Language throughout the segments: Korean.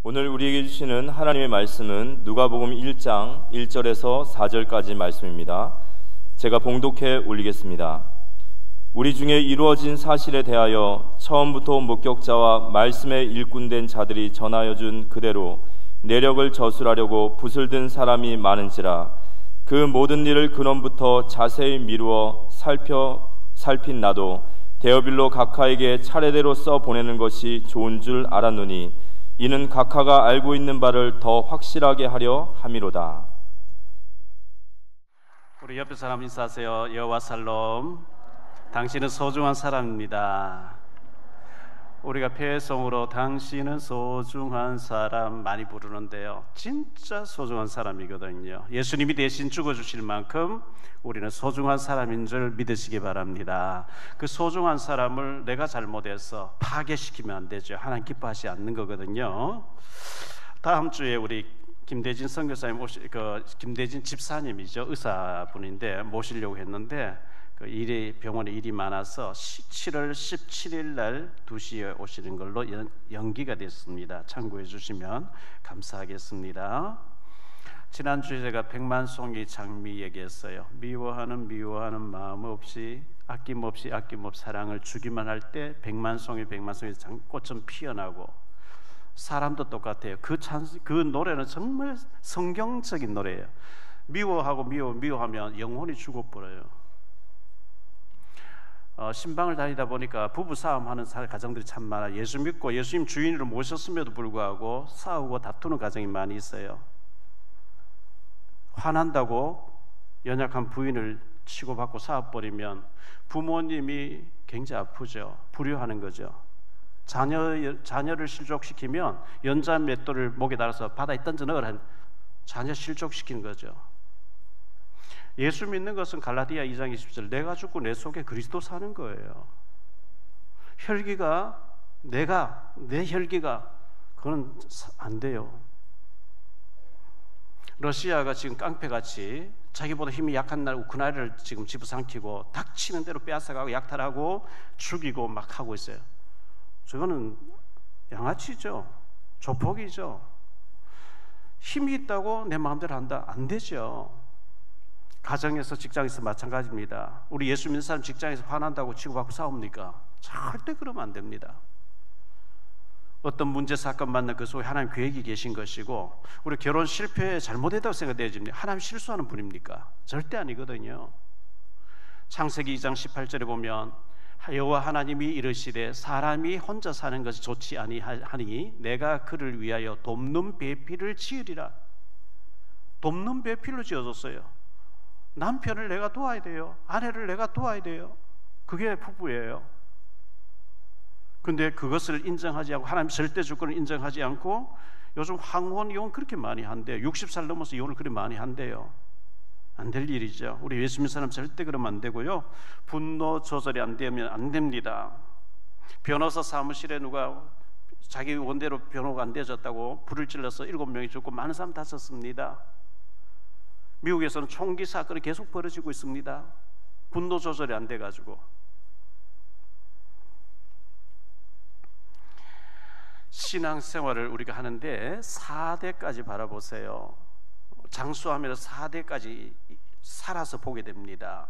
오늘 우리에게 주시는 하나님의 말씀은 누가복음 1장 1절에서 4절까지 말씀입니다. 제가 봉독해 올리겠습니다. 우리 중에 이루어진 사실에 대하여 처음부터 목격자와 말씀에 일꾼된 자들이 전하여 준 그대로 내력을 저술하려고 붓을 든 사람이 많은지라. 그 모든 일을 근원부터 자세히 미루어 살핀 나도 데어빌로 각하에게 차례대로 써 보내는 것이 좋은 줄 알았노니 이는 각하가 알고 있는 바를 더 확실하게 하려 함이로다. 우리 옆에 사람 인사하세요. 여호와 살롬. 당신은 소중한 사람입니다. 우리가 폐성으로 당신은 소중한 사람 많이 부르는데요, 진짜 소중한 사람이거든요. 예수님이 대신 죽어주실 만큼 우리는 소중한 사람인 줄 믿으시기 바랍니다. 그 소중한 사람을 내가 잘못해서 파괴시키면 안 되죠. 하나님 기뻐하지 않는 거거든요. 다음 주에 우리 김대진 선교사님 김대진 집사님이죠. 의사분인데 모시려고 했는데 병원에 일이 많아서 7월 17일 날 2시에 오시는 걸로 연기가 됐습니다. 참고해 주시면 감사하겠습니다. 지난주에 제가 백만송이 장미 얘기했어요. 미워하는 마음 없이 아낌없이 사랑을 주기만 할 때 백만송이 꽃은 피어나고, 사람도 똑같아요. 그 노래는 정말 성경적인 노래예요. 미워하면 영혼이 죽어버려요. 신방을 다니다 보니까 부부 싸움하는 가정들이 참 많아요. 예수 믿고 예수님 주인으로 모셨음에도 불구하고 싸우고 다투는 가정이 많이 있어요. 화난다고 연약한 부인을 치고받고 싸워버리면 부모님이 굉장히 아프죠. 불효하는 거죠. 자녀를 실족시키면 연자 맷돌을 목에 달아서 바다에 던져 넣으라, 자녀 실족시키는 거죠. 예수 믿는 것은 갈라디아 2장 20절 내가 죽고 내 속에 그리스도 사는 거예요. 혈기가 내 혈기가 그건 안 돼요. 러시아가 지금 깡패같이 자기보다 힘이 약한 날 우크라이나를 지금 집어삼키고 닥치는 대로 빼앗아가고 약탈하고 죽이고 막 하고 있어요. 저거는 양아치죠. 조폭이죠. 힘이 있다고 내 마음대로 한다? 안 되죠. 가정에서 직장에서 마찬가지입니다. 우리 예수 믿는 사람 직장에서 화난다고 치고받고 싸웁니까? 절대 그러면 안 됩니다. 어떤 문제 사건 만나 그 속에 하나님 계획이 계신 것이고, 우리 결혼 실패 잘못했다고 생각되어집니다. 하나님 실수하는 분입니까? 절대 아니거든요. 창세기 2장 18절에 보면 여호와 하나님이 이르시되 사람이 혼자 사는 것이 좋지 아니하니 내가 그를 위하여 돕는 배필을 지으리라. 돕는 배필로 지어줬어요. 남편을 내가 도와야 돼요. 아내를 내가 도와야 돼요. 그게 부부예요. 근데 그것을 인정하지 않고, 하나님 절대 주권을 인정하지 않고, 요즘 황혼 이혼 그렇게 많이 한대요. 60살 넘어서 이혼을 그렇게 많이 한대요. 안 될 일이죠. 우리 예수 믿는 사람 절대 그러면 안 되고요. 분노 조절이 안 되면 안 됩니다. 변호사 사무실에 누가 자기 원대로 변호가 안 되어졌다고 불을 찔러서 7명이 죽고 많은 사람 다쳤습니다. 미국에서는 총기 사건이 계속 벌어지고 있습니다. 분노 조절이 안 돼가지고. 신앙생활을 우리가 하는데 4대까지 바라보세요. 장수하면서 4대까지 살아서 보게 됩니다.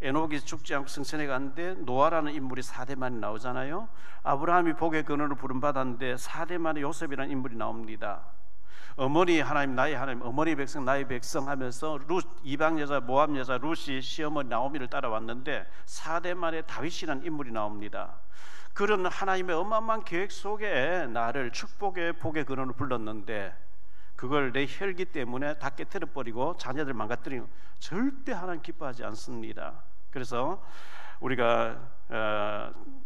에녹이 죽지 않고 승천해 갔는데 노아라는 인물이 4대만이 나오잖아요. 아브라함이 복의 근원을 부름받았는데 4대만에 요셉이라는 인물이 나옵니다. 어머니 하나님 나의 하나님, 어머니 백성 나의 백성 하면서 이방 여자 모압 여자 룻이 시어머니 나오미를 따라왔는데 4대 만에 다윗이라는 인물이 나옵니다. 그런 하나님의 어마어마한 계획 속에 나를 축복의 복의 근원을 불렀는데 그걸 내 혈기 때문에 다 깨트려버리고 자녀들 망가뜨리는, 절대 하나님 기뻐하지 않습니다. 그래서 우리가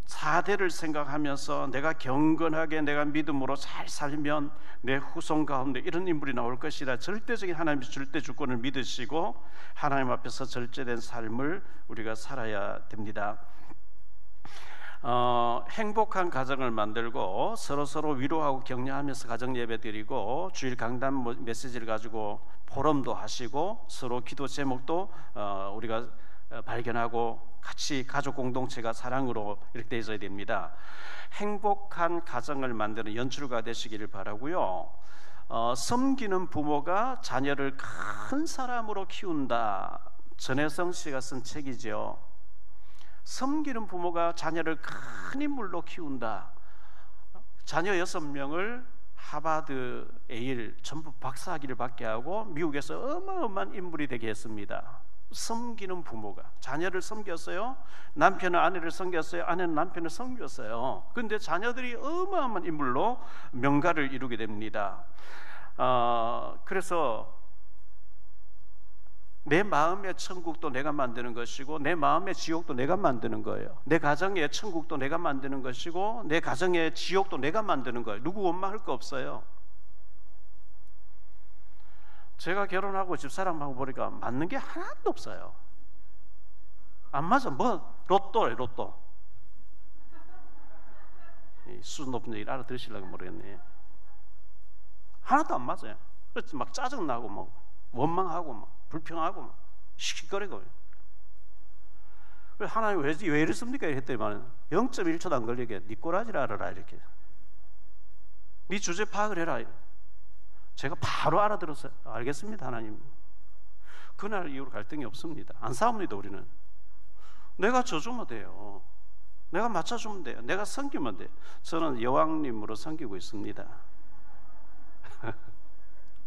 4대를 생각하면서 내가 경건하게 내가 믿음으로 잘 살면 내 후손 가운데 이런 인물이 나올 것이라 절대적인 하나님의 절대 주권을 믿으시고 하나님 앞에서 절제된 삶을 우리가 살아야 됩니다. 행복한 가정을 만들고 서로 위로하고 격려하면서 가정 예배 드리고 주일 강단 메시지를 가지고 포럼도 하시고 서로 기도 제목도 우리가 발견하고 같이 가족 공동체가 사랑으로 이렇게 되어 있어야 됩니다. 행복한 가정을 만드는 연출가 되시기를 바라고요. 섬기는 부모가 자녀를 큰 사람으로 키운다. 전혜성 씨가 쓴 책이죠. 섬기는 부모가 자녀를 큰 인물로 키운다. 자녀 6명을 하버드, 예일 전부 박사학위를 받게 하고 미국에서 어마어마한 인물이 되게 했습니다. 섬기는 부모가 자녀를 섬겼어요. 남편은 아내를 섬겼어요. 아내는 남편을 섬겼어요. 그런데 자녀들이 어마어마한 인물로 명가를 이루게 됩니다. 그래서 내 마음의 천국도 내가 만드는 것이고 내 마음의 지옥도 내가 만드는 거예요. 내 가정의 천국도 내가 만드는 것이고 내 가정의 지옥도 내가 만드는 거예요. 누구 원망할 거 없어요. 제가 결혼하고 집사람하고 보니까 맞는 게 하나도 없어요. 안 맞아. 뭐 로또래 로또. 수준 높은 얘기를 알아들으시려고 모르겠네. 하나도 안 맞아요. 그래서 막 짜증나고 뭐 원망하고 뭐 불평하고 뭐 시키거리고. 그래서 하나님 왜 이랬습니까? 했더니 0.1초도 안 걸리게 네 꼬라지를 알아라 이렇게. 네 주제 파악을 해라. 제가 바로 알아들었어요. 알겠습니다 하나님. 그날 이후로 갈등이 없습니다. 안 싸웁니다. 우리는 내가 져주면 돼요. 내가 맞춰주면 돼요. 내가 섬기면 돼요. 저는 여왕님으로 섬기고 있습니다.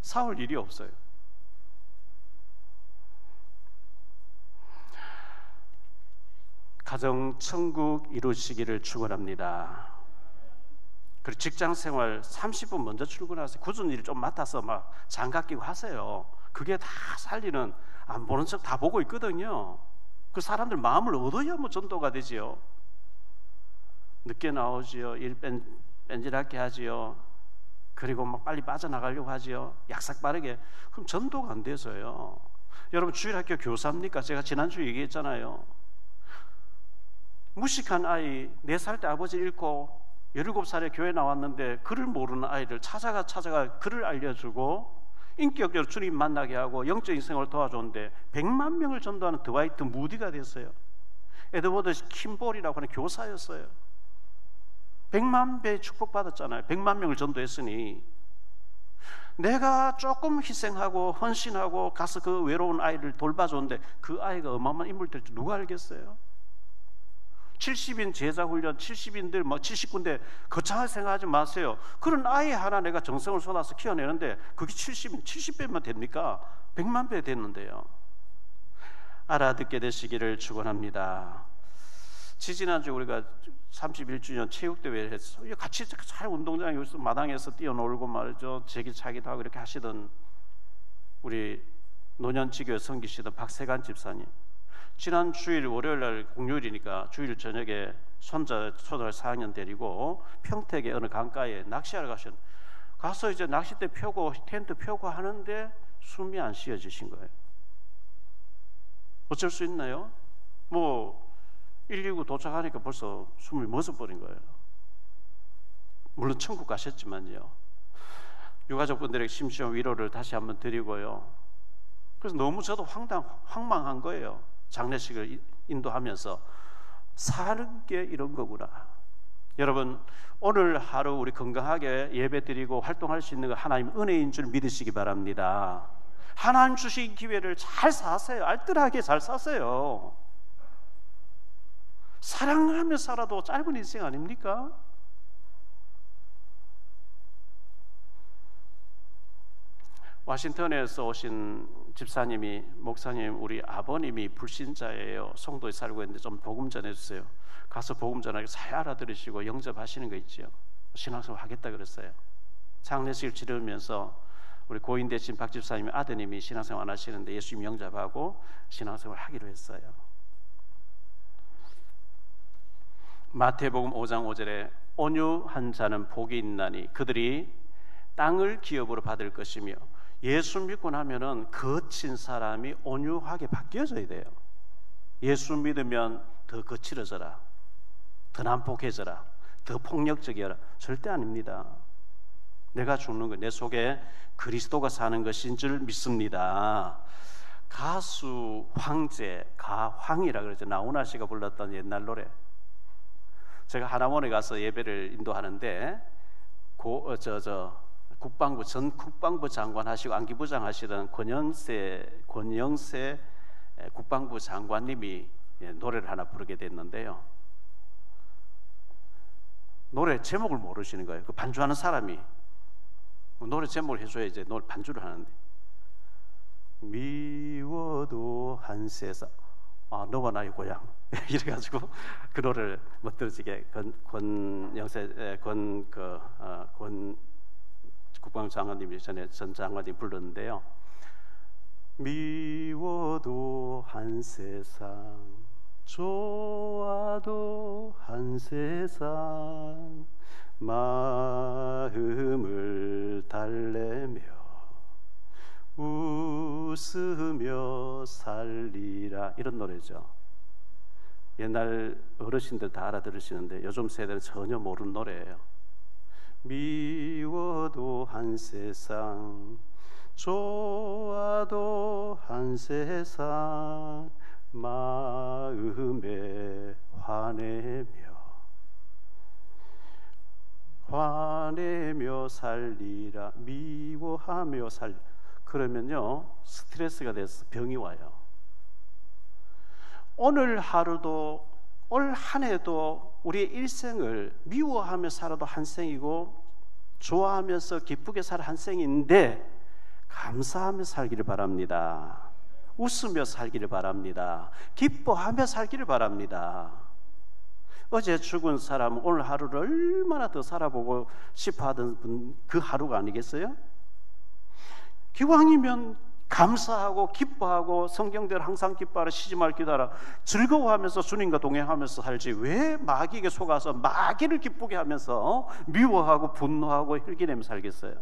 싸울 일이 없어요. 가정 천국 이루시기를 축원합니다. 그리고 직장 생활 30분 먼저 출근하세요. 굳은 일 좀 맡아서 막 장갑 끼고 하세요. 그게 다 살리는, 안 보는 척 다 보고 있거든요. 그 사람들 마음을 얻어야 뭐 전도가 되지요. 늦게 나오지요. 일 뺀질하게 하지요. 그리고 막 빨리 빠져나가려고 하지요. 약삭 빠르게. 그럼 전도가 안 돼서요. 여러분 주일학교 교사입니까? 제가 지난주에 얘기했잖아요. 무식한 아이 4살 때 아버지 잃고 17살에 교회 나왔는데 글을 모르는 아이를 찾아가 글을 알려주고 인격적으로 주님 만나게 하고 영적 인생을 도와줬는데 100만 명을 전도하는 드와이트 무디가 됐어요. 에드워드 킴볼이라고 하는 교사였어요. 100만 배 축복받았잖아요. 100만 명을 전도했으니 내가 조금 희생하고 헌신하고 가서 그 외로운 아이를 돌봐줬는데 그 아이가 어마어마한 인물 될지 누가 알겠어요? 70인 제자훈련, 70인들 뭐 70군데 거창하게 생각하지 마세요. 그런 아이 하나 내가 정성을 쏟아서 키워내는데 그게 70인, 70배면 됩니까? 100만 배 됐는데요. 알아듣게 되시기를 축원합니다. 지지난주 우리가 31주년 체육대회를 했어요. 같이 잘 운동장에 여기서 마당에서 뛰어놀고 말이죠. 제기차기도 하고 이렇게 하시던 우리 노년지교에 섬기시던 박세관 집사님. 지난 주일 월요일날 공휴일이니까 주일 저녁에 손자 초등학교 4학년 데리고 평택의 어느 강가에 낚시하러 가서 이제 낚싯대 펴고 텐트 펴고 하는데 숨이 안 쉬어지신 거예요. 어쩔 수 있나요? 뭐 119 도착하니까 벌써 숨을 멎어버린 거예요. 물론 천국 가셨지만요. 유가족분들에게 심시한 위로를 다시 한번 드리고요. 그래서 너무 저도 황망한 거예요. 장례식을 인도하면서 사는 게 이런 거구나. 여러분 오늘 하루 우리 건강하게 예배드리고 활동할 수 있는 거 하나님 은혜인 줄 믿으시기 바랍니다. 하나님 주신 기회를 잘 사세요. 알뜰하게 잘 사세요. 사랑하며 살아도 짧은 인생 아닙니까? 워싱턴에서 오신 집사님이 목사님 우리 아버님이 불신자예요. 송도에 살고 있는데 좀 복음 전해주세요. 가서 복음 전하게 잘 알아들으시고 영접하시는 거 있죠. 신앙생활 하겠다 그랬어요. 장례식을 치르면서 우리 고인 되신 박 집사님의 아드님이 신앙생활 안 하시는데 예수님 영접하고 신앙생활 하기로 했어요. 마태복음 5장 5절에 온유한 자는 복이 있나니 그들이 땅을 기업으로 받을 것이며 예수 믿고 나면은 거친 사람이 온유하게 바뀌어져야 돼요. 예수 믿으면 더 거칠어져라, 더 난폭해져라, 더 폭력적이어라. 절대 아닙니다. 내가 죽는 것, 내 속에 그리스도가 사는 것인 줄 믿습니다. 가수 황제, 가황이라 그러죠. 나훈아 씨가 불렀던 옛날 노래. 제가 하남원에 가서 예배를 인도하는데 국방부 전 국방부 장관 하시고 안기부장 하시던 권영세 국방부 장관님이 노래를 하나 부르게 됐는데요. 노래 제목을 모르시는 거예요. 그 반주하는 사람이 노래 제목을 해줘야 이제 노래 반주를 하는데, 미워도 한 세상 너와 나의 고향 이래가지고 그 노래를 멋들어지게 권 국방장관님이 전에 전 장관님이 불렀는데요. 미워도 한 세상, 좋아도 한 세상, 마음을 달래며 웃으며 살리라, 이런 노래죠. 옛날 어르신들 다 알아들으시는데 요즘 세대는 전혀 모르는 노래예요. 미워도 한 세상, 좋아도 한 세상, 마음에 화내며 살리라. 미워하며 살리라. 그러면요 스트레스가 돼서 병이 와요. 오늘 하루도 올 한 해도 우리의 일생을 미워하며 살아도 한 생이고 좋아하면서 기쁘게 살 한 생인데 감사하며 살기를 바랍니다. 웃으며 살기를 바랍니다. 기뻐하며 살기를 바랍니다. 어제 죽은 사람은 오늘 하루를 얼마나 더 살아보고 싶어 하던 분, 그 하루가 아니겠어요? 기왕이면 감사하고 기뻐하고 성경대로 항상 기뻐하라, 쉬지 말 기도하라, 즐거워하면서 주님과 동행하면서 살지 왜 마귀에게 속아서 마귀를 기쁘게 하면서 미워하고 분노하고 혈기내며 살겠어요?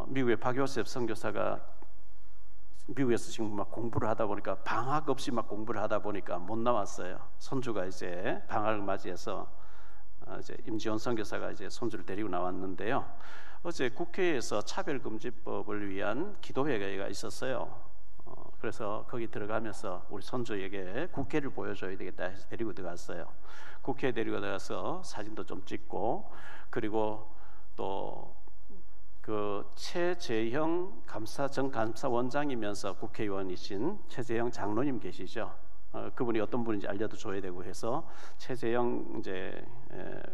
미국의 박요셉 선교사가 미국에서 지금 막 공부를 하다 보니까 방학 없이 막 공부를 하다 보니까 못 나왔어요. 손주가 이제 방학을 맞이해서 이제 임지원 선교사가 이제 손주를 데리고 나왔는데요. 어제 국회에서 차별금지법을 위한 기도회가 있었어요. 그래서 거기 들어가면서 우리 손주에게 국회를 보여줘야 되겠다 해서 데리고 들어갔어요. 국회에 데리고 들어가서 사진도 좀 찍고, 그리고 또 그 최재형 전 감사원장이면서 국회의원이신 최재형 장로님 계시죠? 그분이 어떤 분인지 알려도 줘야 되고 해서 최재형 이제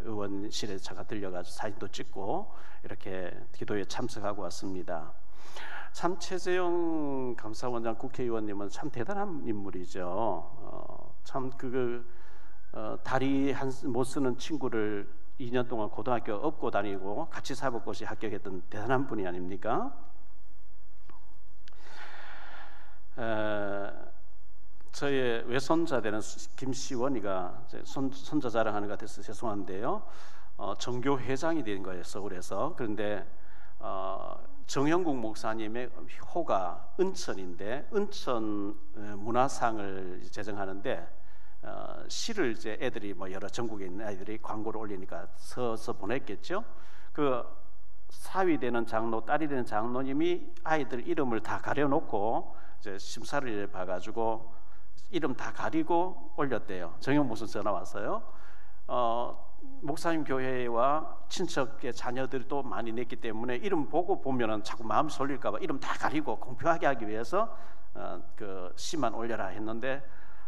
의원실에 제가 들려가지고 사진도 찍고 이렇게 기도에 참석하고 왔습니다. 참 최재형 감사원장 국회의원님은 참 대단한 인물이죠. 참 다리 못 쓰는 친구를 2년 동안 고등학교 업고 다니고 같이 사법고시 합격했던 대단한 분이 아닙니까? 저의 외손자 되는 김시원이가 손자 자랑하는 것 같아서 죄송한데요. 정교 회장이 된 거예요, 서울에서. 그런데 정영국 목사님의 호가 은천인데 은천 문화상을 제정하는데 시를 이제 애들이 뭐 여러 전국에 있는 아이들이 광고를 올리니까 서서 보냈겠죠. 그 사위 되는 장로, 딸이 되는 장로님이 아이들 이름을 다 가려놓고 이제 심사를 봐가지고 이름 다 가리고 올렸대요. 정영 목사 전화 왔어요. 목사님 교회와 친척의 자녀들이 또 많이 냈기 때문에 이름 보고 보면은 자꾸 마음 설릴까봐 이름 다 가리고 공평하게 하기 위해서 그 시만 올려라 했는데,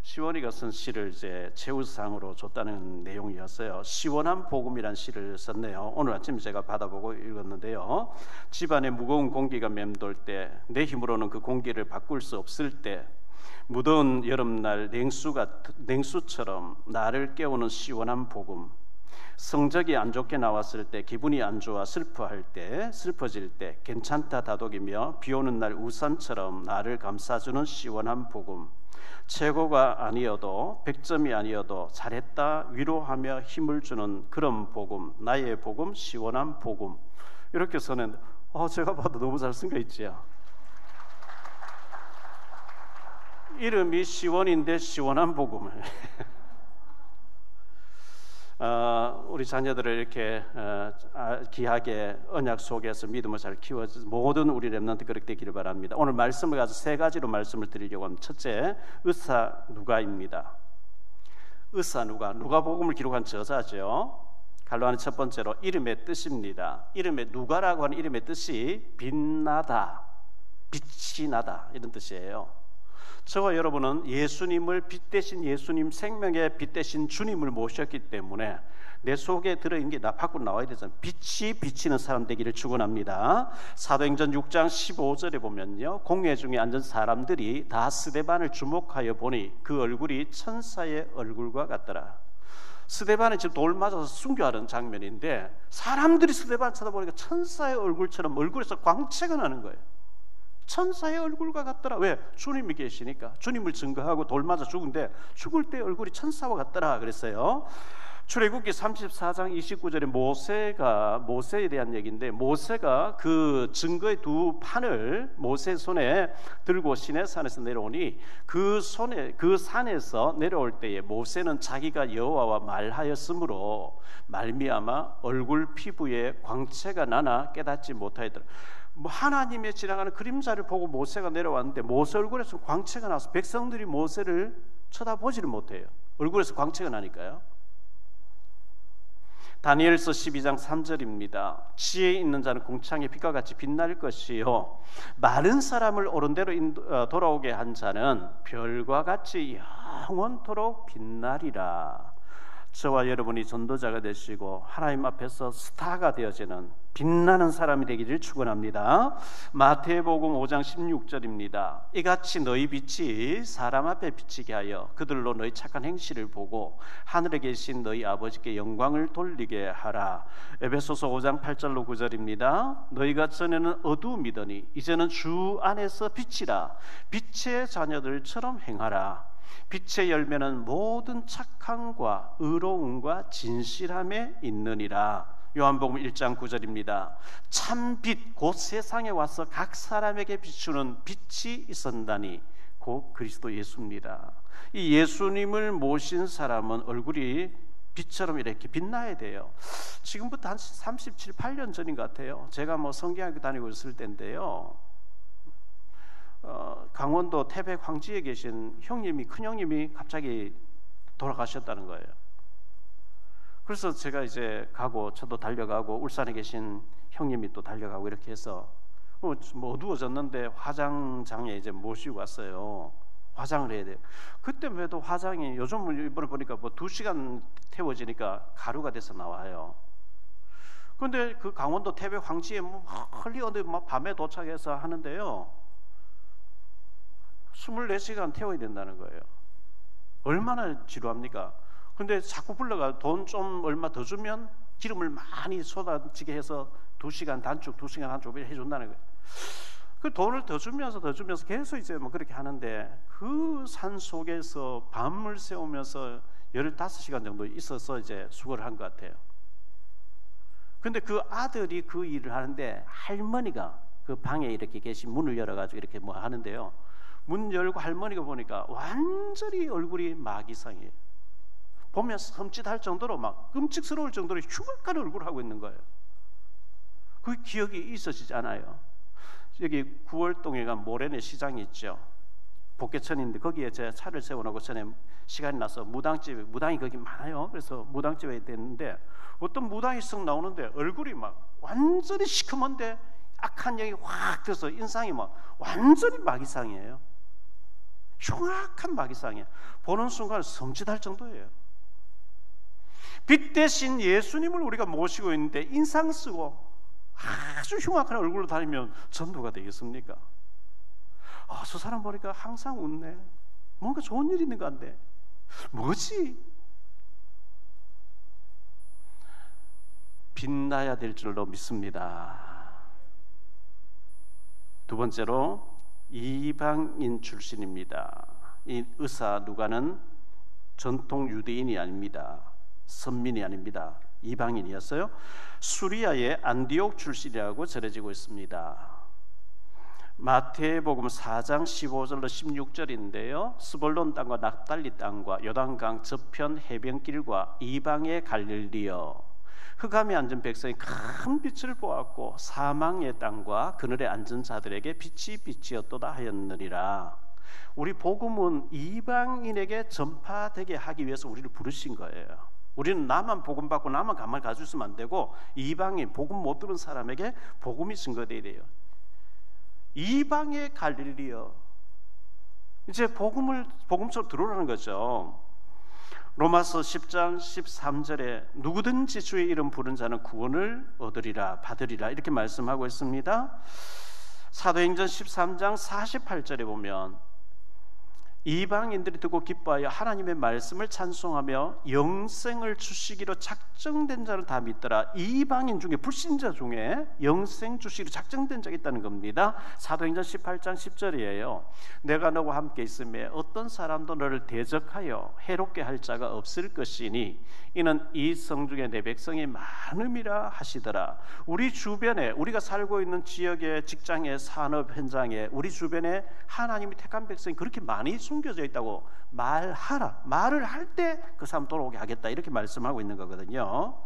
시원이가 쓴 시를 이제 최우수상으로 줬다는 내용이었어요. 시원한 복음이란 시를 썼네요. 오늘 아침 제가 받아보고 읽었는데요. 집안에 무거운 공기가 맴돌 때, 내 힘으로는 그 공기를 바꿀 수 없을 때, 무더운 여름날 냉수처럼 나를 깨우는 시원한 복음. 성적이 안 좋게 나왔을 때, 기분이 안 좋아 슬퍼할 때, 슬퍼질 때 괜찮다 다독이며 비오는 날 우산처럼 나를 감싸주는 시원한 복음. 최고가 아니어도 100점이 아니어도 잘했다 위로하며 힘을 주는 그런 복음, 나의 복음, 시원한 복음. 이렇게 써낸 제가 봐도 너무 잘 쓴 거 있지요. 이름이 시원인데 시원한 복음을 우리 자녀들을 이렇게 귀하게 언약 속에서 믿음을 잘 키워서 모든 우리 렘넌트 그렇게 되기를 바랍니다. 오늘 말씀을 가지고 세 가지로 말씀을 드리려고 합니다. 첫째, 의사 누가입니다. 의사 누가복음을 기록한 저자죠. 갈로하는 첫 번째로 이름의 뜻입니다. 이름의 누가라고 하는 이름의 뜻이 빛나다, 빛이 나다 이런 뜻이에요. 저와 여러분은 예수님을 빛 대신 예수님, 생명의 빛 대신 주님을 모셨기 때문에 내 속에 들어있는 게 밖으로 나와야 되잖아요. 빛이 비치는 사람 되기를 축원합니다. 사도행전 6장 15절에 보면요, 공회 중에 앉은 사람들이 다 스데반을 주목하여 보니 그 얼굴이 천사의 얼굴과 같더라. 스데반은 지금 돌 맞아서 순교하는 장면인데 사람들이 스데반 쳐다보니까 천사의 얼굴처럼 얼굴에서 광채가 나는 거예요. 천사의 얼굴과 같더라. 왜? 주님이 계시니까. 주님을 증거하고 돌 맞아 죽은데 죽을 때 얼굴이 천사와 같더라 그랬어요. 출애굽기 34장 29절에 모세에 대한 얘기인데, 모세가 그 증거의 두 판을 모세 손에 들고 시내산에서 내려오니 그 산에서 내려올 때에 모세는 자기가 여호와와 말하였으므로 말미암아 얼굴 피부에 광채가 나나 깨닫지 못하였더라. 하나님의 지나가는 그림자를 보고 모세가 내려왔는데 모세 얼굴에서 광채가 나서 백성들이 모세를 쳐다보지를 못해요. 얼굴에서 광채가 나니까요. 다니엘서 12장 3절입니다. 지혜 있는 자는 궁창의 빛과 같이 빛날 것이요 마른 사람을 옳은 대로 돌아오게 한 자는 별과 같이 영원토록 빛나리라. 저와 여러분이 전도자가 되시고 하나님 앞에서 스타가 되어지는 빛나는 사람이 되기를 축원합니다. 마태복음 5장 16절입니다. 이같이 너희 빛이 사람 앞에 비치게 하여 그들로 너희 착한 행실을 보고 하늘에 계신 너희 아버지께 영광을 돌리게 하라. 에베소서 5장 8절로 9절입니다. 너희가 전에는 어두움이더니 이제는 주 안에서 빛이라. 빛의 자녀들처럼 행하라. 빛의 열매는 모든 착함과 의로움과 진실함에 있느니라. 요한복음 1장 9절입니다. 참 빛 곧 세상에 와서 각 사람에게 비추는 빛이 있었다니 곧 그리스도 예수입니다. 이 예수님을 모신 사람은 얼굴이 빛처럼 이렇게 빛나야 돼요. 지금부터 한 37, 8년 전인 것 같아요. 제가 성경학교 다니고 있을 때인데요, 강원도 태백 황지에 계신 큰형님이 갑자기 돌아가셨다는 거예요. 그래서 제가 이제 저도 달려가고 울산에 계신 형님이 또 달려가고 이렇게 해서 어두워졌는데 화장장에 이제 모시고 왔어요. 화장을 해야 돼요. 그때만 해도 화장이 요즘 이번에 보니까 2시간 태워지니까 가루가 돼서 나와요. 그런데 그 강원도 태백 황지에 멀리 어디 밤에 도착해서 하는데요, 24시간 태워야 된다는 거예요. 얼마나 지루합니까? 근데 자꾸 불러가 돈 좀 얼마 더 주면 기름을 많이 쏟아지게 해서 2시간 단축 해준다는 거예요. 그 돈을 더 주면서 계속 이제 그렇게 하는데 그 산 속에서 밤을 새우면서 15시간 정도 있어서 이제 수고를 한 것 같아요. 근데 그 아들이 그 일을 하는데 할머니가 그 방에 이렇게 계신 문을 열어가지고 이렇게 하는데요, 문 열고 할머니가 보니까 완전히 얼굴이 마귀상이에요. 보면 섬찟할 정도로 끔찍스러울 정도로 흉악한 얼굴을 하고 있는 거예요. 그 기억이 있어지지 않아요. 여기 9월동에 간 모래내 시장이 있죠. 복개천인데 거기에 제 차를 세워놓고 전에 시간이 나서 무당이 거기 많아요. 그래서 무당집에 있는데 어떤 무당이 쓱 나오는데 얼굴이 완전히 시커먼데 악한 영이 확 들어서 인상이 완전히 마귀상이에요. 흉악한 마귀상이에요. 보는 순간 섬찟할 정도예요. 빛 대신 예수님을 우리가 모시고 있는데 인상 쓰고 아주 흉악한 얼굴로 다니면 전도가 되겠습니까? 저 사람 보니까 항상 웃네. 뭔가 좋은 일이 있는 것 같네. 뭐지? 빛나야 될 줄로 믿습니다. 두 번째로 이방인 출신입니다. 이 의사 누가는 전통 유대인이 아닙니다. 선민이 아닙니다. 이방인이었어요. 수리아의 안디옥 출신이라고 전해지고 있습니다. 마태복음 4장 15절로 16절인데요. 스불론 땅과 납달리 땅과 요단강 저편 해변길과 이방의 갈릴리여, 흑암에 앉은 백성이 큰 빛을 보았고 사망의 땅과 그늘에 앉은 자들에게 빛이 빛이었도다 하였느니라. 우리 복음은 이방인에게 전파되게 하기 위해서 우리를 부르신 거예요. 우리는 나만 복음 받고 나만 가만히 가지고 있으면 안 되고, 이방인, 복음 못 들은 사람에게 복음이 증거돼야 돼요. 이방의 갈릴리여, 이제 복음처럼 들어오라는 거죠. 로마서 10장 13절에 누구든지 주의 이름 부른 자는 구원을 얻으리라, 받으리라, 이렇게 말씀하고 있습니다. 사도행전 13장 48절에 보면 이방인들이 듣고 기뻐하여 하나님의 말씀을 찬송하며 영생을 주시기로 작정된 자를 다 믿더라. 이방인 중에, 불신자 중에 영생 주시기로 작정된 자가 있다는 겁니다. 사도행전 18장 10절이에요. 내가 너와 함께 있음에 어떤 사람도 너를 대적하여 해롭게 할 자가 없을 것이니 이는 이 성 중에 내 백성이 많음이라 하시더라. 우리 주변에, 우리가 살고 있는 지역의 직장의 산업 현장에 우리 주변에 하나님이 택한 백성이 그렇게 많이 숨겨져 있다고 말하라. 말을 할 때 그 사람 돌아오게 하겠다, 이렇게 말씀하고 있는 거거든요.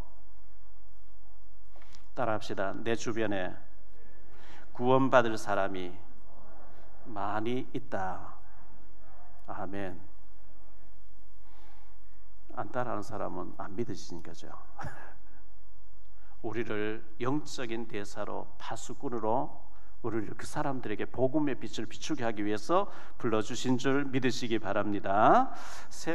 따라합시다. 내 주변에 구원받을 사람이 많이 있다. 아멘. 안 따라하는 사람은 안 믿어지는 거죠. 우리를 영적인 대사로, 파수꾼으로 우리를 그 사람들에게 복음의 빛을 비추게 하기 위해서 불러주신 줄 믿으시기 바랍니다.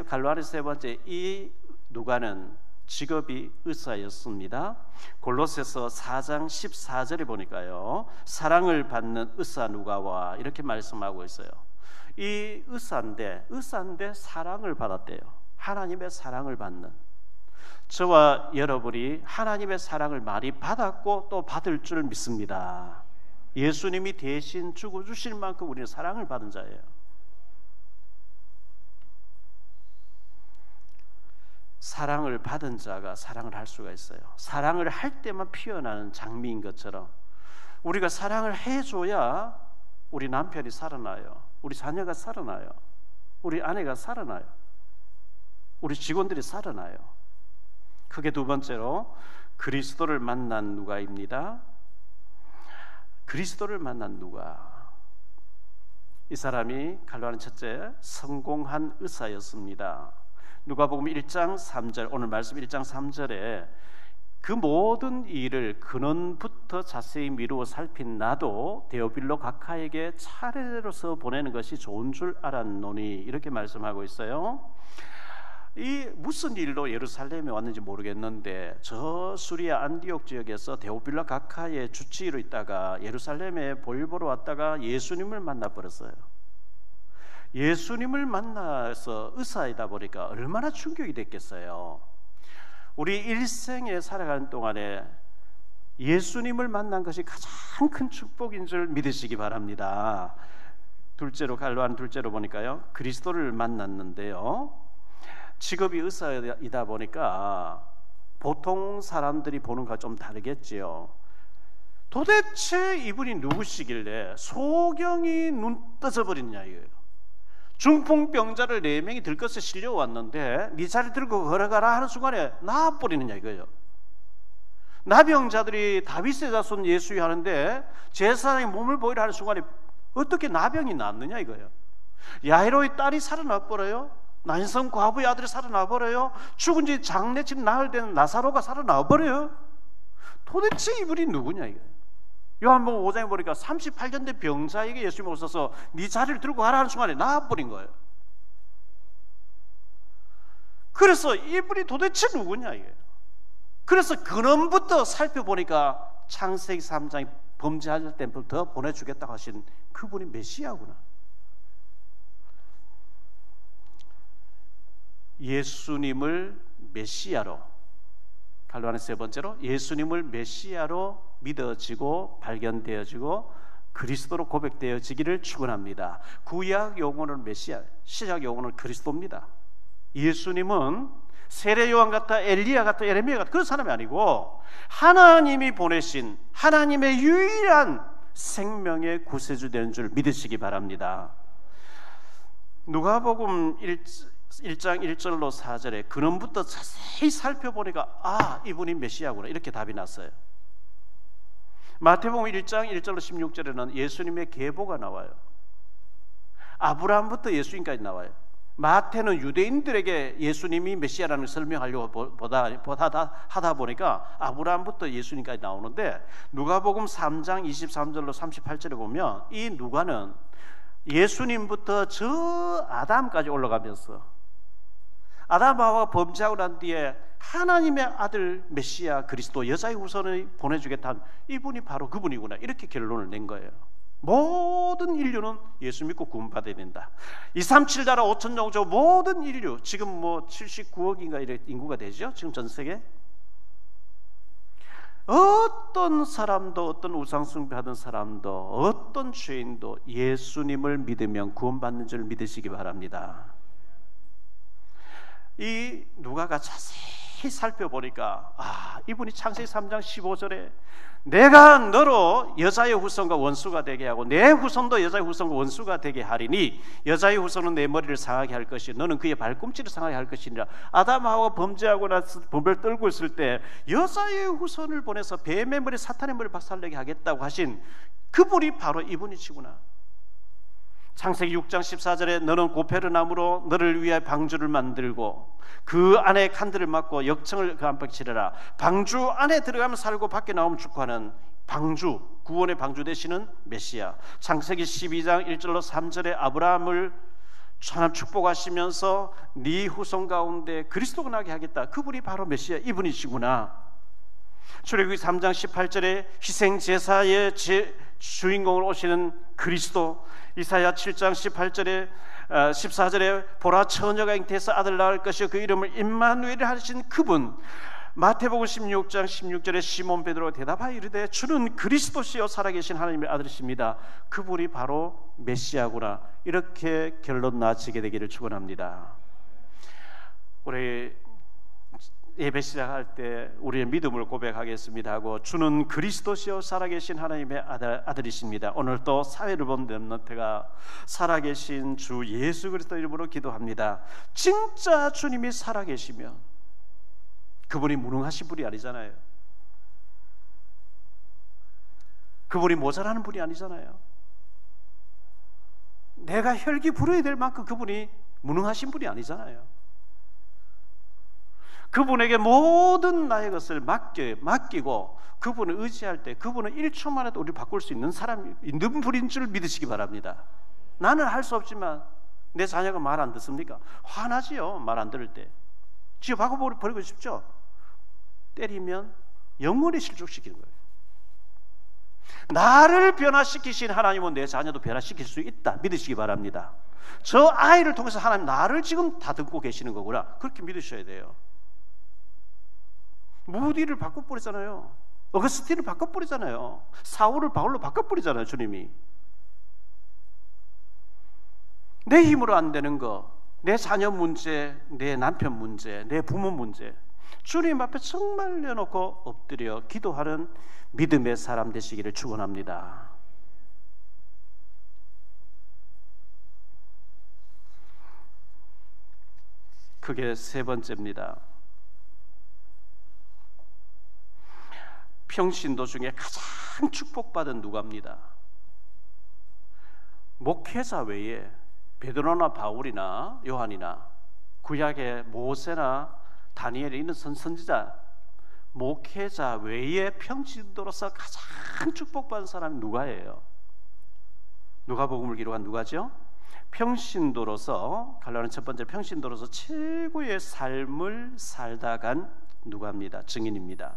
갈로아리 세 번째, 이 누가는 직업이 의사였습니다. 골로새서 4장 14절에 보니까요, 사랑을 받는 의사 누가와 이렇게 말씀하고 있어요. 이 의사인데 사랑을 받았대요. 하나님의 사랑을 받는, 저와 여러분이 하나님의 사랑을 많이 받았고 또 받을 줄 믿습니다. 예수님이 대신 주고 주실 만큼 우리는 사랑을 받은 자예요. 사랑을 받은 자가 사랑을 할 수가 있어요. 사랑을 할 때만 피어나는 장미인 것처럼 우리가 사랑을 해줘야 우리 남편이 살아나요. 우리 자녀가 살아나요. 우리 아내가 살아나요. 우리 직원들이 살아나요. 크게 두 번째로 그리스도를 만난 누가입니다. 그리스도를 만난 누가, 이 사람이 갈로아는 첫째 성공한 의사였습니다. 누가복음 1장 3절, 오늘 말씀 1장 3절에 그 모든 일을 근원부터 자세히 미루어 살핀 나도 데오빌로 각하에게 차례로서 보내는 것이 좋은 줄 알았노니, 이렇게 말씀하고 있어요. 이 무슨 일로 예루살렘에 왔는지 모르겠는데 저 수리아 안디옥 지역에서 데오빌로 각하의 주치의로 있다가 예루살렘에 볼 보러 왔다가 예수님을 만나버렸어요. 예수님을 만나서 의사이다 보니까 얼마나 충격이 됐겠어요. 우리 일생에 살아가는 동안에 예수님을 만난 것이 가장 큰 축복인 줄 믿으시기 바랍니다. 둘째로, 갈로아는 둘째로 보니까요, 그리스도를 만났는데요, 직업이 의사이다 보니까 보통 사람들이 보는 것과 좀 다르겠지요. 도대체 이분이 누구시길래 소경이 눈 떠져버리느냐 이거예요. 중풍병자를 4명이 들것에 실려왔는데 네 자리 들고 걸어가라 하는 순간에 나아버리느냐 이거예요. 나병자들이 다윗의 자손 예수이 하는데 제사장이 몸을 보이라 하는 순간에 어떻게 나병이 낫느냐 이거예요. 야이로의 딸이 살아나버려요. 난성 과부의 아들이 살아나버려요. 죽은 지 장례집 나흘 된 나사로가 살아나버려요. 도대체 이분이 누구냐 이거예요. 요한복음 5장에 보니까 38년 된 병자에게 예수님이 오셔서 네 자리를 들고 가라 하는 순간에 나아버린 거예요. 그래서 이분이 도대체 누구냐 이거예요. 그래서 근원부터 살펴보니까 창세기 3장에 범죄할 때부터 보내주겠다고 하신 그분이 메시아구나. 예수님을 메시아로, 갈로아는 세 번째로 예수님을 메시아로 믿어지고 발견되어지고 그리스도로 고백되어지기를 축원합니다. 구약 용어는 메시아, 신약 용어는 그리스도입니다. 예수님은 세례 요한 같다, 엘리야 같다, 예레미야 같다 그런 사람이 아니고 하나님이 보내신 하나님의 유일한 생명의 구세주 되는 줄 믿으시기 바랍니다. 누가복음 1장 1절로 4절에 근원부터 자세히 살펴보니까 이분이 메시아구나 이렇게 답이 났어요. 마태복음 1장 1절로 16절에는 예수님의 계보가 나와요. 아브라함부터 예수님까지 나와요. 마태는 유대인들에게 예수님이 메시아라는 걸 설명하려고 하다 보니까 아브라함부터 예수님까지 나오는데, 누가복음 3장 23절로 38절에 보면 이 누가는 예수님부터 저 아담까지 올라가면서 아담하와 범죄하고 난 뒤에 하나님의 아들 메시아 그리스도 여자의 후손을 보내주겠다는 이분이 바로 그분이구나 이렇게 결론을 낸 거예요. 모든 인류는 예수 믿고 구원받아야 된다. 237 나라 5천 종족 모든 인류, 지금 뭐 79억인가 이렇게 인구가 되죠 지금 전 세계. 어떤 사람도, 어떤 우상숭배하던 사람도, 어떤 죄인도 예수님을 믿으면 구원받는 줄 믿으시기 바랍니다. 이 누가가 자세히 살펴보니까 이분이 창세기 3장 15절에 내가 너로 여자의 후손과 원수가 되게 하고 내 후손도 여자의 후손과 원수가 되게 하리니 여자의 후손은 내 머리를 상하게 할 것이 너는 그의 발꿈치를 상하게 할 것이니라. 아담하고 범죄하고 나서 범죄를 떨고 있을 때 여자의 후손을 보내서 뱀의 머리 사탄의 머리를 박살내게 하겠다고 하신 그분이 바로 이분이시구나. 창세기 6장 14절에 너는 고페르나무로 너를 위하여 방주를 만들고 그 안에 칸들을 막고 역청을 그 안팎에 치르라. 방주 안에 들어가면 살고 밖에 나오면 죽고 하는 방주, 구원의 방주 되시는 메시아. 창세기 12장 1절로 3절에 아브라함을 하나님 축복하시면서 네 후손 가운데 그리스도가 나게 하겠다. 그분이 바로 메시아, 이분이시구나. 출애굽기 3장 18절에 희생제사의 주인공으로 오시는 그리스도. 이사야 7장 18절에 14절에 보라 처녀가 잉태해서 아들 낳을 것이요 그 이름을 임마누엘이라 하신 그분. 마태복음 16장 16절에 시몬 베드로가 대답하여 이르되 주는 그리스도시요 살아계신 하나님의 아들이십니다. 그분이 바로 메시아구나. 이렇게 결론 나치게 되기를 축원합니다. 우리 예배 시작할 때 우리의 믿음을 고백하겠습니다 하고 주는 그리스도시요 살아계신 하나님의 아들이십니다. 오늘 또 사회를 본 렘넌트가 살아계신 주 예수 그리스도 이름으로 기도합니다. 진짜 주님이 살아계시면 그분이 무능하신 분이 아니잖아요. 그분이 모자라는 분이 아니잖아요. 내가 혈기 부려야 될 만큼 그분이 무능하신 분이 아니잖아요. 그분에게 모든 나의 것을 맡기고 그분을 의지할 때 그분은 1초 만에도 우리를 바꿀 수 있는 사람이 있는 분인 줄 믿으시기 바랍니다. 나는 할 수 없지만 내 자녀가 말 안 듣습니까? 화나지요. 말 안 들을 때 지어 바꿔버리고 싶죠. 때리면 영원히 실족시키는 거예요. 나를 변화시키신 하나님은 내 자녀도 변화시킬 수 있다 믿으시기 바랍니다. 저 아이를 통해서 하나님 나를 지금 다듬고 계시는 거구나 그렇게 믿으셔야 돼요. 무디를 바꿔버리잖아요. 어거스틴을 바꿔버리잖아요. 사울을 바울로 바꿔버리잖아요. 주님이 내 힘으로 안 되는 거, 내 자녀 문제, 내 남편 문제, 내 부모 문제 주님 앞에 정말 내놓고 엎드려 기도하는 믿음의 사람 되시기를 축원합니다. 그게 세 번째입니다. 평신도 중에 가장 축복받은 누가입니다. 목회자 외에 베드로나 바울이나 요한이나 구약의 모세나 다니엘이 있는 선지자, 목회자 외에 평신도로서 가장 축복받은 사람이 누가예요. 누가복음을 기록한 누가죠. 평신도로서 갈라는 첫 번째 평신도로서 최고의 삶을 살다 간 누가입니다. 증인입니다.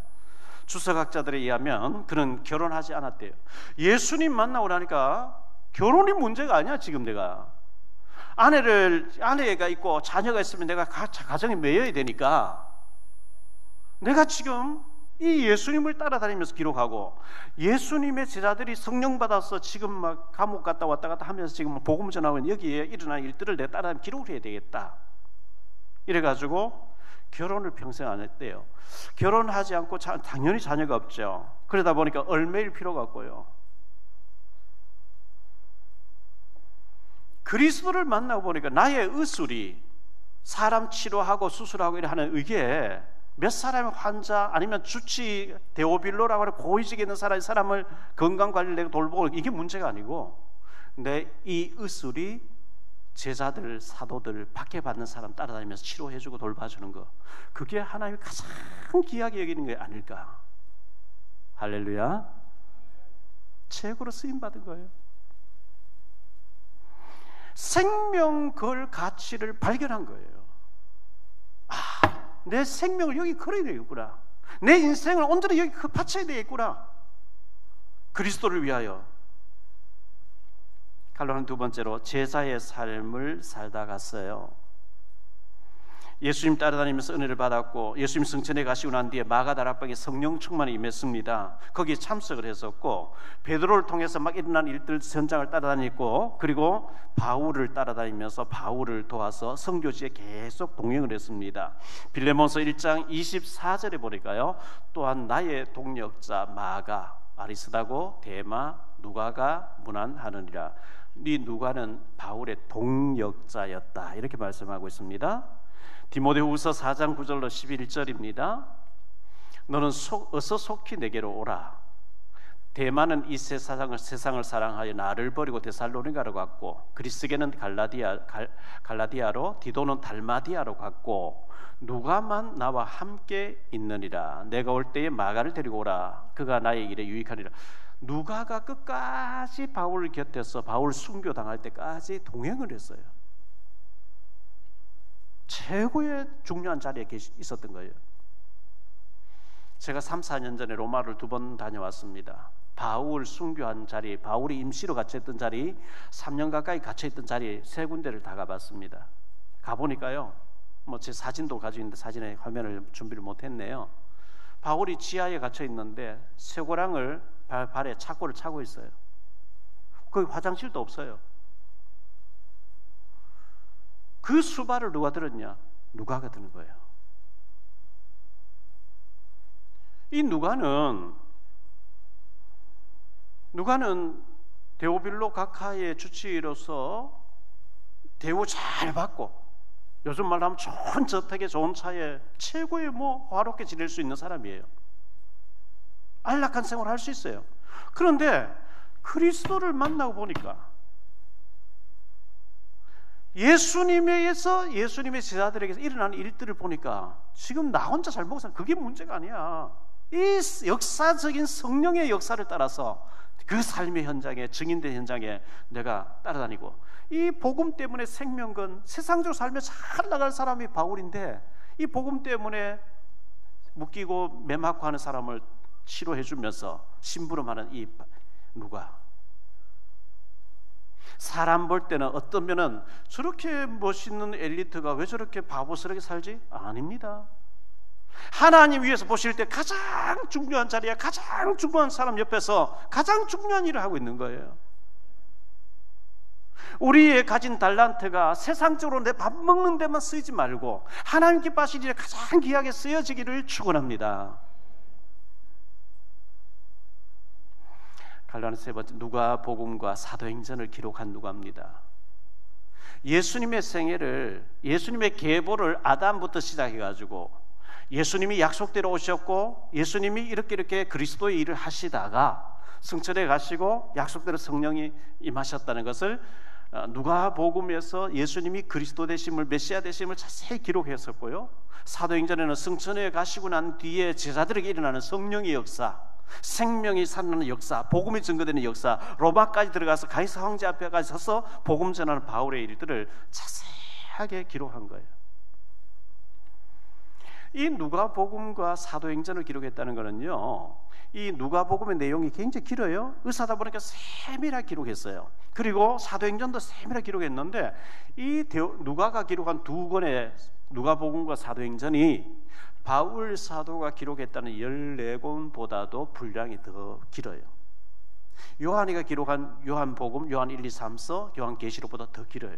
주석학자들에 의하면 그는 결혼하지 않았대요. 예수님 만나고 나니까 결혼이 문제가 아니야. 지금 내가 아내가 있고 자녀가 있으면 내가 가정에 매여야 되니까 내가 지금 이 예수님을 따라다니면서 기록하고 예수님의 제자들이 성령 받아서 지금 막 감옥 갔다 왔다 갔다 하면서 지금 복음 전하고 여기에 일어난 일들을 내가 따라다니면 기록을 해야 되겠다. 이래가지고 결혼을 평생 안 했대요. 결혼하지 않고 당연히 자녀가 없죠. 그러다 보니까 얼매일 필요가 없고요. 그리스도를 만나고 보니까 나의 의술이 사람 치료하고 수술하고 이래 하는 이게 몇 사람의 환자 아니면 주치 데오빌로라고 하는 고위직에 있는 사람을 건강관리를 내가 돌보고 이게 문제가 아니고 내 이 의술이 제자들, 사도들, 박해 받는 사람 따라다니면서 치료해주고 돌봐주는 거, 그게 하나님이 가장 귀하게 여기는 게 아닐까. 할렐루야. 최고로 쓰임받은 거예요. 생명 걸 가치를 발견한 거예요. 내 생명을 여기 걸어야 되겠구나. 내 인생을 온전히 여기 바쳐야 되겠구나. 그리스도를 위하여. 갈로는 두 번째로 제자의 삶을 살다 갔어요. 예수님 따라다니면서 은혜를 받았고, 예수님 승천에 가시고 난 뒤에 마가다락방에 성령 충만이 임했습니다. 거기에 참석을 했었고, 베드로를 통해서 막 일어난 일들 현장을 따라다녔고, 그리고 바울을 따라다니면서 바울을 도와서 선교지에 계속 동행을 했습니다. 빌레몬서 1장 24절에 보니까요, 또한 나의 동력자 마가, 아리스다고, 데마, 누가가 문안하느니라. 이 누가는 바울의 동역자였다, 이렇게 말씀하고 있습니다. 디모데후서 4장 9절로 11절입니다. 너는 어서 속히 내게로 오라. 대만은 이 세상을 사랑하여 나를 버리고 데살로니가로 갔고, 그리스게는 갈라디아로, 디도는 달마디아로 갔고, 누가만 나와 함께 있느니라. 내가 올 때에 마가를 데리고 오라. 그가 나의 일에 유익하리라. 누가가 끝까지 바울 곁에서 바울 순교 당할 때까지 동행을 했어요. 최고의 중요한 자리에 있었던 거예요. 제가 3, 4년 전에 로마를 2번 다녀왔습니다. 바울 순교한 자리, 바울이 임시로 갇혀있던 자리, 3년 가까이 갇혀있던 자리 3군데를 다 가봤습니다. 가보니까요, 제 사진도 가지고 있는데 사진에 화면을 준비를 못했네요. 바울이 지하에 갇혀있는데 쇠고랑을 발에 착고를 차고 있어요. 거기 화장실도 없어요. 그 수발을 누가 들었냐? 누가가 드는 거예요. 이 누가는 데오빌로 각하의 주치의로서 대우 잘 받고, 요즘 말로 하면 좋은 저택에 좋은 차에 최고의 화롭게 지낼 수 있는 사람이에요. 안락한 생활을 할 수 있어요. 그런데 그리스도를 만나고 보니까 예수님의 제자들에게서 일어나는 일들을 보니까 지금 나 혼자 잘 먹고 사는 그게 문제가 아니야. 이 역사적인 성령의 역사를 따라서 그 삶의 현장에, 증인된 현장에 내가 따라다니고, 이 복음 때문에 생명건 세상적으로 살며 잘 나갈 사람이 바울인데, 이 복음 때문에 묶이고 매맞고 하는 사람을 치료해 주면서 심부름하는 이 누가, 사람 볼 때는 어떤 면은 저렇게 멋있는 엘리트가 왜 저렇게 바보스럽게 살지? 아닙니다. 하나님 위해서 보실 때 가장 중요한 자리에 가장 중요한 사람 옆에서 가장 중요한 일을 하고 있는 거예요. 우리의 가진 달란트가 세상적으로 내 밥 먹는 데만 쓰이지 말고 하나님 기뻐하실 일에 가장 귀하게 쓰여지기를 축원합니다. 갈라는 세 번째, 누가복음과 사도행전을 기록한 누가입니다. 예수님의 생애를, 예수님의 계보를 아담부터 시작해가지고 예수님이 약속대로 오셨고, 예수님이 이렇게 그리스도의 일을 하시다가 승천에 가시고 약속대로 성령이 임하셨다는 것을 누가복음에서 예수님이 그리스도 되심을, 메시아 되심을 자세히 기록했었고요. 사도행전에는 승천에 가시고 난 뒤에 제자들에게 일어나는 성령의 역사, 생명이 살아나는 역사, 복음이 증거되는 역사, 로마까지 들어가서 가이사 황제 앞에까지 서서 복음 전하는 바울의 일들을 자세하게 기록한 거예요. 이 누가복음과 사도행전을 기록했다는 것은요, 이 누가복음의 내용이 굉장히 길어요. 의사다 보니까 세밀하게 기록했어요. 그리고 사도행전도 세밀하게 기록했는데, 이 누가가 기록한 두 권의 누가복음과 사도행전이 바울 사도가 기록했다는 14권보다도 분량이 더 길어요. 요한이가 기록한 요한복음, 요한 1, 2, 3서, 요한계시록보다 더 길어요.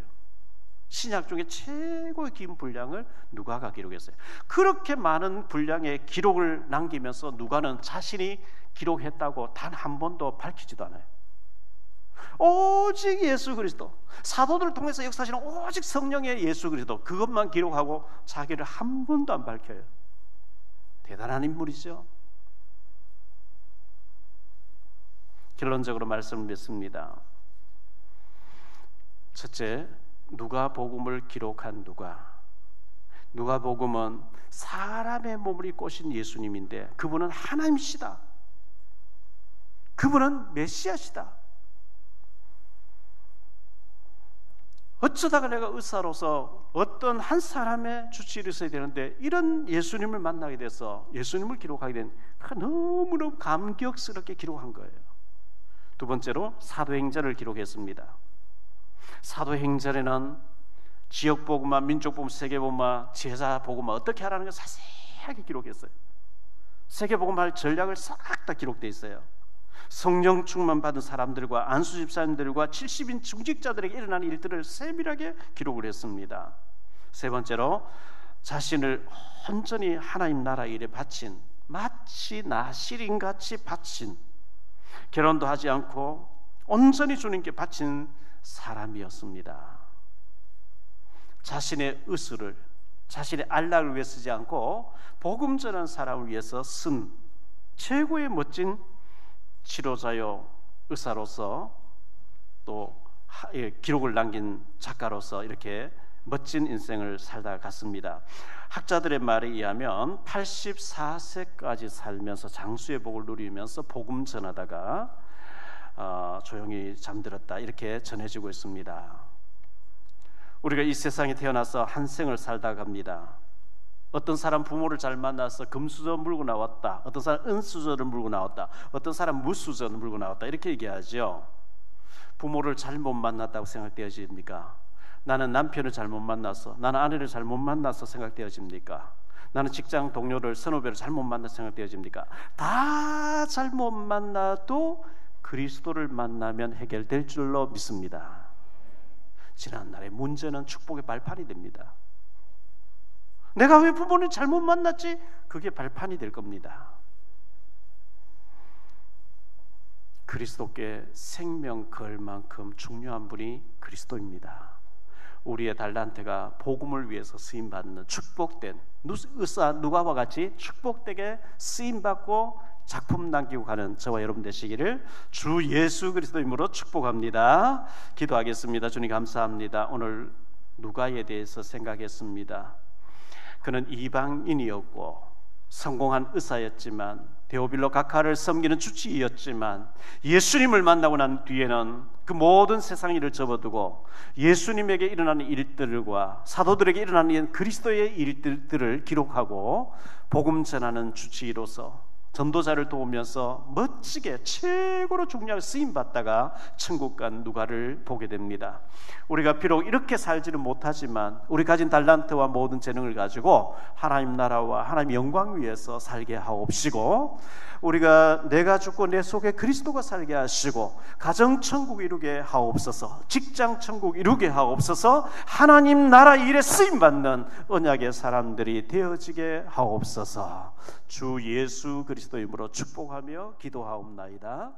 신약 중에 최고의 긴 분량을 누가가 기록했어요. 그렇게 많은 분량의 기록을 남기면서 누가는 자신이 기록했다고 단 한 번도 밝히지도 않아요. 오직 예수 그리스도, 사도들을 통해서 역사하시는 오직 성령의 예수 그리스도, 그것만 기록하고 자기를 한 번도 안 밝혀요. 대단한 인물이죠. 결론적으로 말씀을 맺습니다. 첫째, 누가복음을 기록한 누가복음은 사람의 몸을 입고 오신 예수님인데 그분은 하나님이시다. 그분은 메시아시다. 어쩌다가 내가 의사로서 어떤 한 사람의 주치의를 있어야 되는데 이런 예수님을 만나게 돼서 예수님을 기록하게 된 너무너무 감격스럽게 기록한 거예요. 두 번째로 사도행전을 기록했습니다. 사도행전에는 지역복음화, 민족복음, 세계복음화, 제사복음화 어떻게 하라는 걸 자세하게 기록했어요. 세계복음화 전략을 싹 다 기록되어 있어요. 성령 충만 받은 사람들과 안수 집사님들과 70인 중직자들에게 일어나는 일들을 세밀하게 기록을 했습니다. 세 번째로 자신을 온전히 하나님 나라 일에 바친, 마치 나실인같이 바친, 결혼도 하지 않고 온전히 주님께 바친 사람이었습니다. 자신의 의술을, 자신의 안락을 위해 쓰지 않고 복음 전하는 사람을 위해서 쓴 최고의 멋진 치료자요 의사로서 또 기록을 남긴 작가로서 이렇게 멋진 인생을 살다 갔습니다. 학자들의 말에 의하면 84세까지 살면서 장수의 복을 누리면서 복음 전하다가 조용히 잠들었다, 이렇게 전해지고 있습니다. 우리가 이 세상에 태어나서 한 생을 살다 갑니다. 어떤 사람 부모를 잘 만나서 금수저 물고 나왔다, 어떤 사람 은수저를 물고 나왔다, 어떤 사람 무수저를 물고 나왔다, 이렇게 얘기하죠. 부모를 잘못 만났다고 생각되어집니까? 나는 남편을 잘못 만나서, 나는 아내를 잘못 만나서 생각되어집니까? 나는 직장 동료를, 선후배를 잘못 만나서 생각되어집니까? 다 잘못 만나도 그리스도를 만나면 해결될 줄로 믿습니다. 지난날의 문제는 축복의 발판이 됩니다. 내가 왜 부모를 잘못 만났지? 그게 발판이 될 겁니다. 그리스도께 생명 걸 만큼 중요한 분이 그리스도입니다. 우리의 달란트가 복음을 위해서 쓰임받는 축복된 의사 누가와 같이 축복되게 쓰임받고 작품 남기고 가는 저와 여러분 되시기를 주 예수 그리스도 이름으로 축복합니다. 기도하겠습니다. 주님 감사합니다. 오늘 누가에 대해서 생각했습니다. 그는 이방인이었고 성공한 의사였지만 데오빌로 각하를 섬기는 주치의였지만 예수님을 만나고 난 뒤에는 그 모든 세상 일을 접어두고 예수님에게 일어나는 일들과 사도들에게 일어나는 그리스도의 일들을 기록하고 복음 전하는 주치의로서 전도자를 도우면서 멋지게 최고로 중요하게 쓰임받다가 천국 간 누가를 보게 됩니다. 우리가 비록 이렇게 살지는 못하지만 우리 가진 달란트와 모든 재능을 가지고 하나님 나라와 하나님 영광 위해서 살게 하옵시고, 우리가 내가 죽고 내 속에 그리스도가 살게 하시고 가정 천국 이루게 하옵소서, 직장 천국 이루게 하옵소서, 하나님 나라 일에 쓰임받는 언약의 사람들이 되어지게 하옵소서. 주 예수 그리스도 이름으로 축복하며 기도하옵나이다.